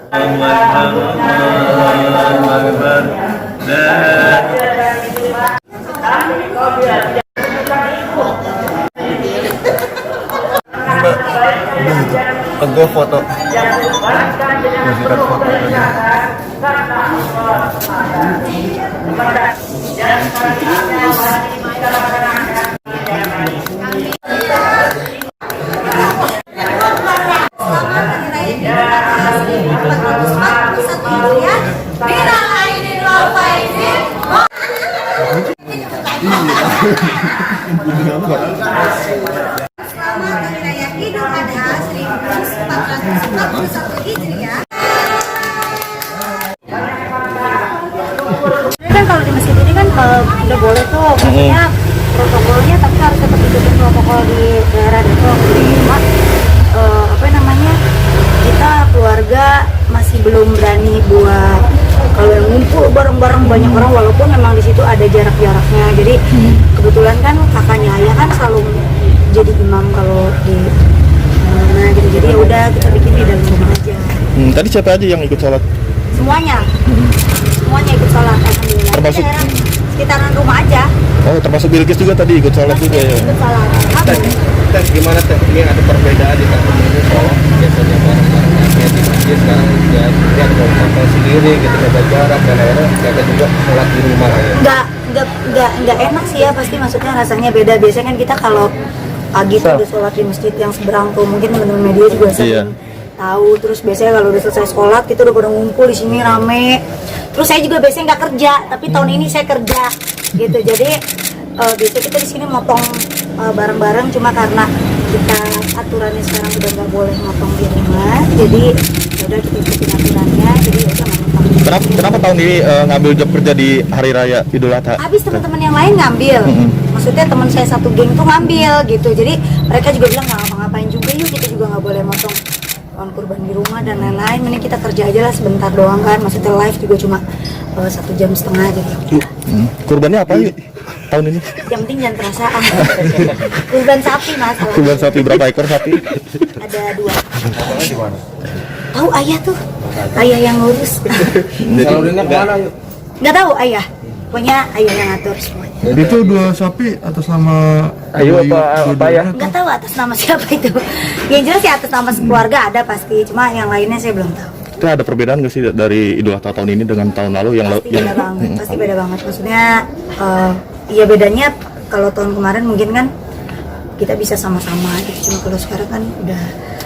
Gue foto. Musikat foto aja. Selamat Hari Raya Idul Adha 1441 Hijriah. Kan kalau di masjid ini kan udah boleh tuh, maksudnya protokolnya, tapi harus tetap ikutin protokol di daerah Depok. Cuma apa namanya, kita keluarga masih belum berani buat kalau yang ngumpul bareng-bareng banyak orang, walaupun memang di situ ada jarak-jaraknya. Jadi kebetulan kan kakaknya ayah kan selalu jadi imam kalau di mana gitu. Jadi ya udah kita bikin di dalam rumah aja. Tadi siapa aja yang ikut sholat? Semuanya ikut sholat, alhamdulillah. Termasuk Sekitaran rumah aja. Oh, termasuk Bilqis juga tadi ikut sholat juga ya? Ikut sholat. Teh gimana teh? Ini ada perbedaan di kampung ini soal biasanya bareng-bareng kayak di masjid, sekarang ya dia ada protokol sendiri gitu, jaga jarak dan akhirnya jaga juga sholat di rumah ya. Enggak enak sih ya, pasti maksudnya rasanya beda. Biasanya kan kita kalau pagi tuh udah sholat di masjid yang seberang tuh, mungkin teman-teman media juga sering tahu. Terus biasanya kalau udah selesai sholat kita udah pada ngumpul di sini rame. Terus saya juga biasanya nggak kerja, tapi tahun ini saya kerja gitu. Jadi biasanya kita di sini motong bareng-bareng, cuma karena kita aturannya sekarang udah nggak boleh motong di rumah, jadi udah kita ikutin aturannya. Jadi udah nggak motong. Kenapa tahun ini ngambil job kerja di Hari Raya Idul Adha? Habis teman-teman yang lain ngambil, maksudnya teman saya satu geng tuh ngambil gitu. Jadi mereka juga bilang nggak ngapa-ngapain juga, yuk kita juga nggak boleh motong hewan kurban di rumah dan lain-lain. Mending kita kerja aja lah sebentar doang kan, maksudnya live juga cuma 1,5 jam gitu. Kurbannya apa yuk tahun ini? Yang penting jangan perasaan. Kurban sapi masalah. Kurban sapi berapa ekor sapi? Ada 2. Tahu ayah tuh, ayah yang ngurus. Salurinnya kemana yuk? Nggak tahu ayah, pokoknya ayah yang ngatur semuanya. Itu 2 sapi atas nama Ayo apa ya? Nggak tahu atas nama siapa itu. Yang jelas ya atas nama keluarga ada pasti, cuma yang lainnya saya belum tahu. Itu ada perbedaan nggak sih dari Idul Adha tahun ini dengan tahun lalu Pasti beda banget, pasti beda banget. Maksudnya ya bedanya kalau tahun kemarin mungkin kan kita bisa sama-sama gitu, cuma kalau sekarang kan udah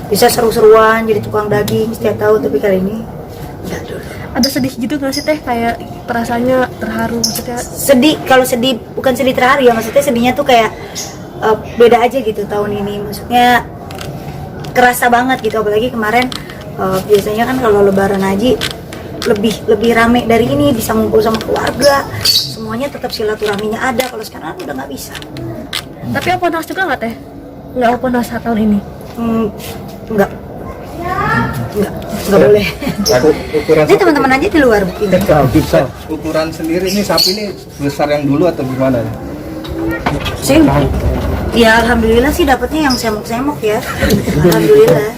bisa seru-seruan jadi tukang daging setiap tahun, tapi kali ini enggak dulu. Ada sedih gitu nggak sih teh, kayak perasaannya terharu maksudnya? Sedih, kalau sedih bukan sedih terharu ya, maksudnya sedihnya tuh kayak beda aja gitu tahun ini, maksudnya kerasa banget gitu. Apalagi kemarin biasanya kan kalau lebaran haji lebih rame dari ini, bisa ngumpul sama keluarga, semuanya tetap silaturahminya ada. Kalau sekarang udah nggak bisa. Tapi open house juga nggak teh? Nggak open house tahun ini? Nggak boleh. Ukuran Ini teman-teman aja di luar bukti. Ukuran sendiri ini sapi ini besar yang dulu atau gimana? Saya ya alhamdulillah sih dapatnya yang semok-semok ya. Alhamdulillah.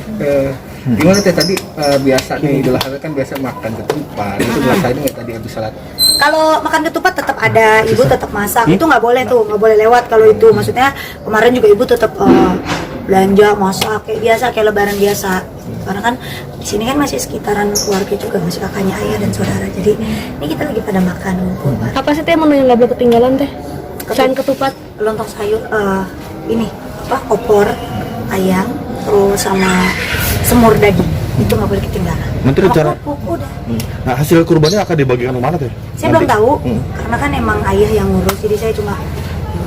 Gimana teh tadi biasa nih Idul Adha kan biasa makan ketupat, itu biasanya nggak tadi habis salat? Kalau makan ketupat tetap ada, ibu tetap masak. Itu nggak boleh tuh, nggak boleh lewat kalau itu. Maksudnya kemarin juga ibu tetap belanja masak kayak biasa, kayak lebaran biasa. Karena kan di sini kan masih sekitaran keluarga juga, masih kakaknya ayah dan saudara. Jadi ini kita lagi pada makan ngumpul. Apa sih teh menu yang nggak boleh ketinggalan teh? Selain ketupat, Lontong sayur, ini apa? Opor ayam, terus sama semur daging. Itu nggak boleh ketinggalan. Nanti rencana. Udah. Nah, hasil kurbannya akan dibagikan kemana tuh? Saya belum tahu, karena kan emang ayah yang ngurus, jadi saya cuma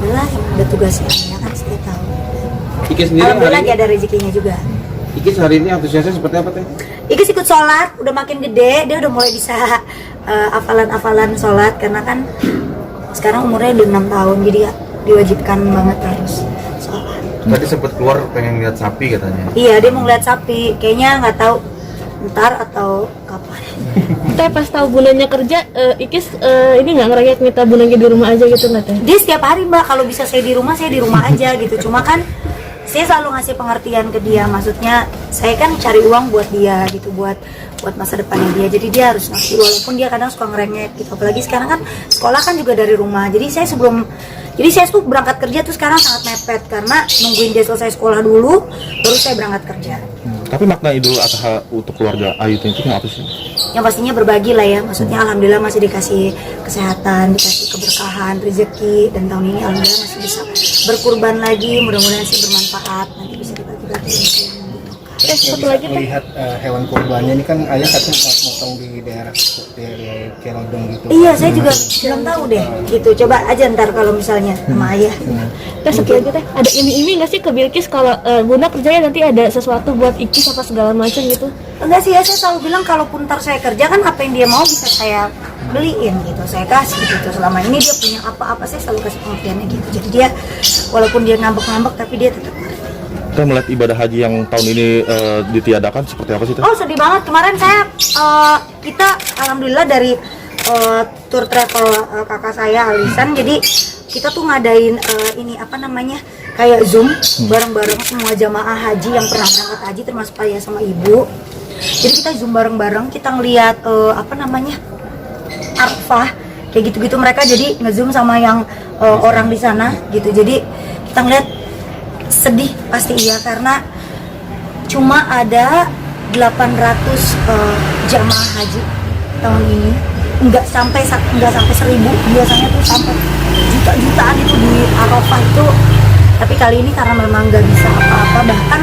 udah yang tugasnya ayah kan saya tahu. Iki sendiri Alhamdulillah lagi ada rezekinya juga. Iki hari ini antusiasnya seperti apa teh? Ikis ikut sholat, udah makin gede, dia udah mulai bisa hafalan-hafalan sholat, karena kan sekarang umurnya udah 6 tahun, jadi ya diwajibkan banget harus sholat. Tadi sempat keluar pengen lihat sapi katanya. Iya, dia mau ngeliat sapi, kayaknya nggak tahu ntar atau kapan. teh pas tahu bundanya kerja, Ikis ini nggak ngerayain minta bundanya di rumah aja gitu nggak teh? Dia setiap hari mbak, kalau bisa saya di rumah aja gitu. Cuma kan saya selalu ngasih pengertian ke dia, maksudnya saya kan cari uang buat dia gitu, buat masa depannya dia, jadi dia harus ngerti walaupun dia kadang suka ngerengek gitu, apalagi sekarang kan sekolah kan juga dari rumah, jadi saya tuh berangkat kerja tuh sekarang sangat mepet karena nungguin dia selesai sekolah dulu baru saya berangkat kerja. Tapi makna Idul Adha untuk keluarga Ayu Ting Ting apa sih? Yang pastinya berbagi lah ya, maksudnya alhamdulillah masih dikasih kesehatan, dikasih keberkahan, rezeki, dan tahun ini alhamdulillah masih bisa berkurban lagi, mudah-mudahan sih bermanfaat, nanti bisa dibagi-bagi gitu. Satu lagi teh. Melihat hewan kurbannya ini kan ayah katanya motong di daerah Celodong gitu. Iya, saya juga belum tahu deh gitu, coba aja ntar kalau misalnya sama ayah. Teh satu lagi teh, ada ini nggak sih ke Bilkis kalau Bunda kerjanya nanti ada sesuatu buat Ikis apa segala macam gitu? Enggak sih ya, saya selalu bilang kalaupun ntar saya kerja kan apa yang dia mau bisa saya beliin gitu, saya kasih gitu. Selama ini dia punya apa-apa saya selalu kasih pengertiannya gitu, jadi dia walaupun dia ngambek-ngambek tapi dia tetap ngerti. Kita melihat ibadah haji yang tahun ini ditiadakan seperti apa sih Teh? Oh sedih banget, kemarin saya kita alhamdulillah dari tour travel kakak saya Alisan, jadi kita tuh ngadain ini apa namanya kayak zoom bareng-bareng semua jamaah haji yang pernah berangkat haji termasuk ayah sama ibu. Jadi kita zoom bareng-bareng, kita ngeliat apa namanya Arafah kayak gitu-gitu, mereka jadi ngezoom sama yang orang di sana gitu. Jadi kita ngeliat sedih pasti iya, karena cuma ada 800 jamaah haji tahun ini, nggak sampai 1.000, biasanya tuh sampai juta-jutaan itu di Arafah itu. Tapi kali ini karena memang nggak bisa apa-apa, bahkan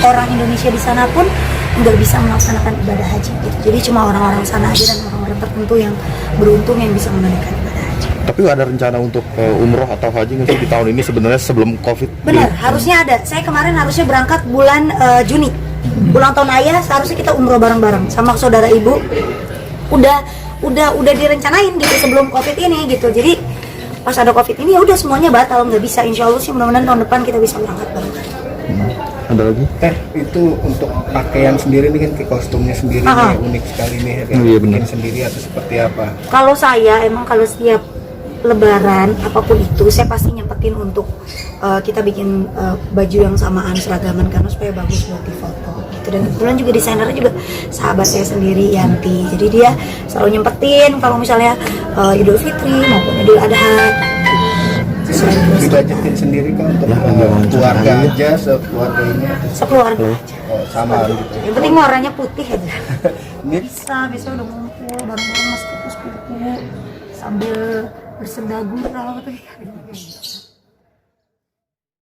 orang Indonesia di sana pun nggak bisa melaksanakan ibadah haji gitu. Jadi cuma orang-orang sana aja dan orang-orang tertentu yang beruntung yang bisa menunaikan ibadah haji. Tapi ada rencana untuk umroh atau haji nggak sih di tahun ini sebenarnya sebelum Covid? Benar, harusnya ada. Saya kemarin harusnya berangkat bulan Juni. Ulang tahun ayah seharusnya kita umroh bareng-bareng sama saudara ibu. Udah direncanain gitu sebelum Covid ini gitu. Jadi pas ada Covid ini ya udah semuanya batal, nggak bisa. Insya Allah sih mudah-mudahan tahun depan kita bisa berangkat bareng-bareng. Ada lagi? Itu untuk pakaian sendiri nih kan, kostumnya sendiri Aha. nih, unik sekali nih ya, Iya, benar. bikin sendiri atau seperti apa? Kalau saya emang kalau setiap Lebaran apapun itu saya pasti nyempetin untuk kita bikin baju yang samaan seragaman karena supaya bagus buat di foto gitu. Dan kebetulan juga desainernya juga sahabat saya sendiri Yanti, jadi dia selalu nyempetin kalau misalnya Idul Fitri maupun Idul Adha. Dibajetin sendiri kan untuk keluarga aja, sekeluarga ini Sekeluarga aja. sama gitu. Yang penting warnanya putih aja. Ini Bisa udah ngumpul bareng-bareng mas kupu-kupu sambil bersendagurau tuh ya.